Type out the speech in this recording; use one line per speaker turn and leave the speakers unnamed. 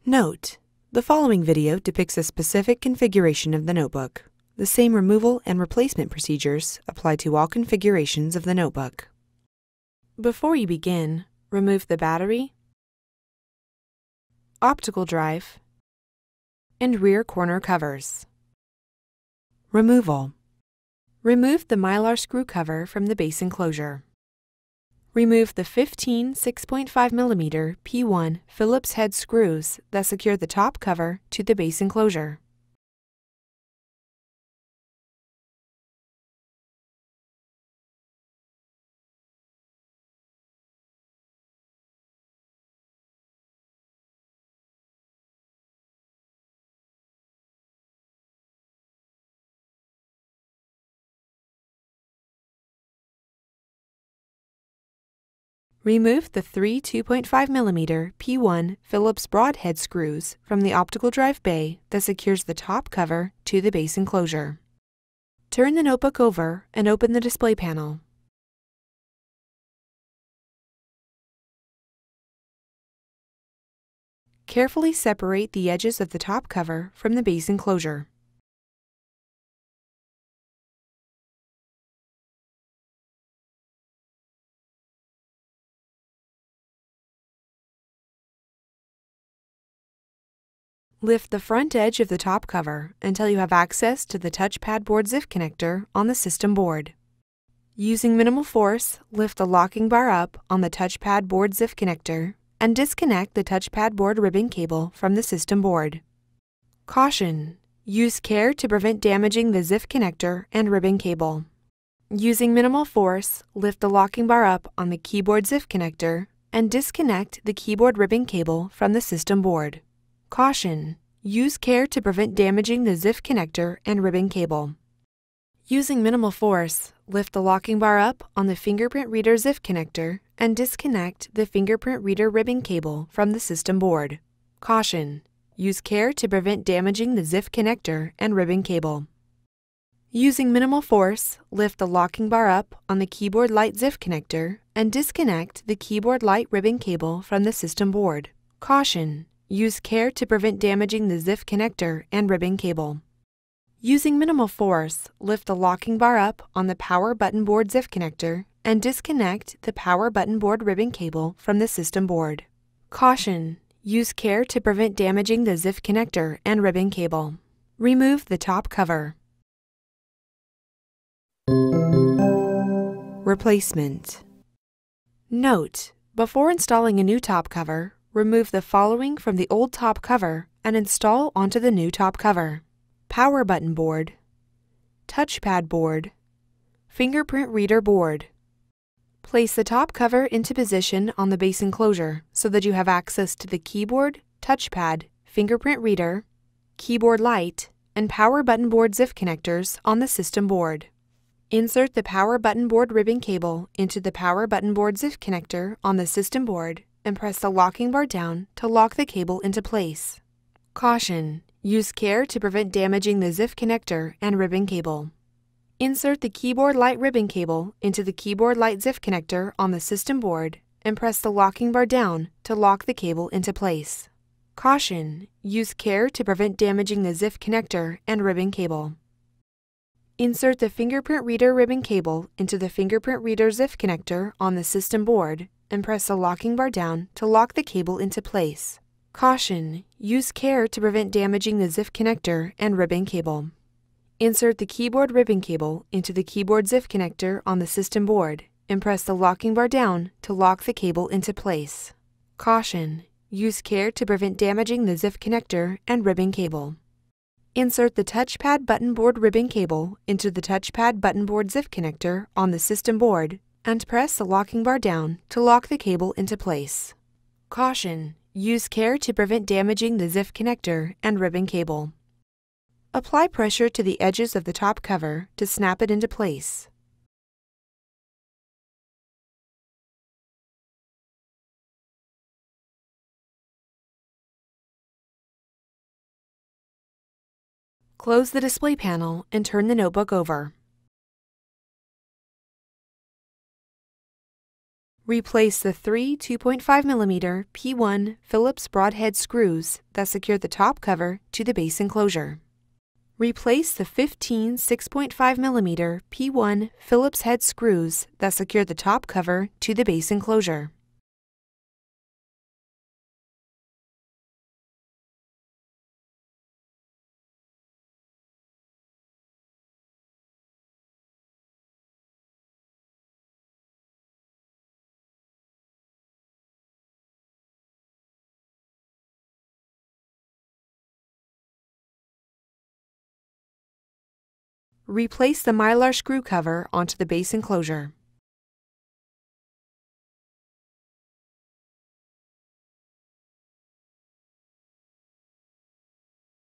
Note: the following video depicts a specific configuration of the notebook. The same removal and replacement procedures apply to all configurations of the notebook. Before you begin, remove the battery, optical drive, and rear corner covers. Removal: remove the mylar screw cover from the base enclosure. Remove the 15 6.5mm P1 Phillips head screws that secure the top cover to the base enclosure. Remove the three 2.5mm P1 Phillips broadhead screws from the optical drive bay that secures the top cover to the base enclosure. Turn the notebook over and open the display panel. Carefully separate the edges of the top cover from the base enclosure. Lift the front edge of the top cover until you have access to the touchpad board zip connector on the system board. Using minimal force, lift the locking bar up on the touchpad board zip connector and disconnect the touchpad board ribbon cable from the system board. Caution: use care to prevent damaging the zip connector and ribbon cable. Using minimal force, lift the locking bar up on the keyboard zip connector and disconnect the keyboard ribbon cable from the system board. Caution: use care to prevent damaging the zip connector and ribbon cable. Using minimal force, lift the locking bar up on the fingerprint reader zip connector and disconnect the fingerprint reader ribbon cable from the system board. Caution: use care to prevent damaging the zip connector and ribbon cable. Using minimal force, lift the locking bar up on the keyboard light zip connector and disconnect the keyboard light ribbon cable from the system board. Caution: use care to prevent damaging the zip connector and ribbon cable. Using minimal force, lift the locking bar up on the power button board zip connector and disconnect the power button board ribbon cable from the system board. Caution: use care to prevent damaging the zip connector and ribbon cable. Remove the top cover. Replacement. Note: before installing a new top cover, remove the following from the old top cover and install onto the new top cover: power button board, touchpad board, fingerprint reader board. Place the top cover into position on the base enclosure so that you have access to the keyboard, touchpad, fingerprint reader, keyboard light, and power button board zip connectors on the system board. Insert the power button board ribbon cable into the power button board zip connector on the system board and press the locking bar down to lock the cable into place. Caution: use care to prevent damaging the zip connector and ribbon cable. Insert the keyboard light ribbon cable into the keyboard light zip connector on the system board and press the locking bar down to lock the cable into place. Caution: use care to prevent damaging the zip connector and ribbon cable. Insert the fingerprint reader ribbon cable into the fingerprint reader zip connector on the system board and press the locking bar down to lock the cable into place. Caution: use care to prevent damaging the zip connector and ribbon cable. Insert the keyboard ribbon cable into the keyboard zip connector on the system board and press the locking bar down to lock the cable into place. Caution: use care to prevent damaging the zip connector and ribbon cable. Insert the touchpad button board ribbon cable into the touchpad button board zip connector on the system board and press the locking bar down to lock the cable into place. Caution: use care to prevent damaging the zip connector and ribbon cable. Apply pressure to the edges of the top cover to snap it into place. Close the display panel and turn the notebook over. Replace the three 2.5mm P1 Phillips broadhead screws that secure the top cover to the base enclosure. Replace the 15 6.5mm P1 Phillips head screws that secure the top cover to the base enclosure. Replace the mylar screw cover onto the base enclosure.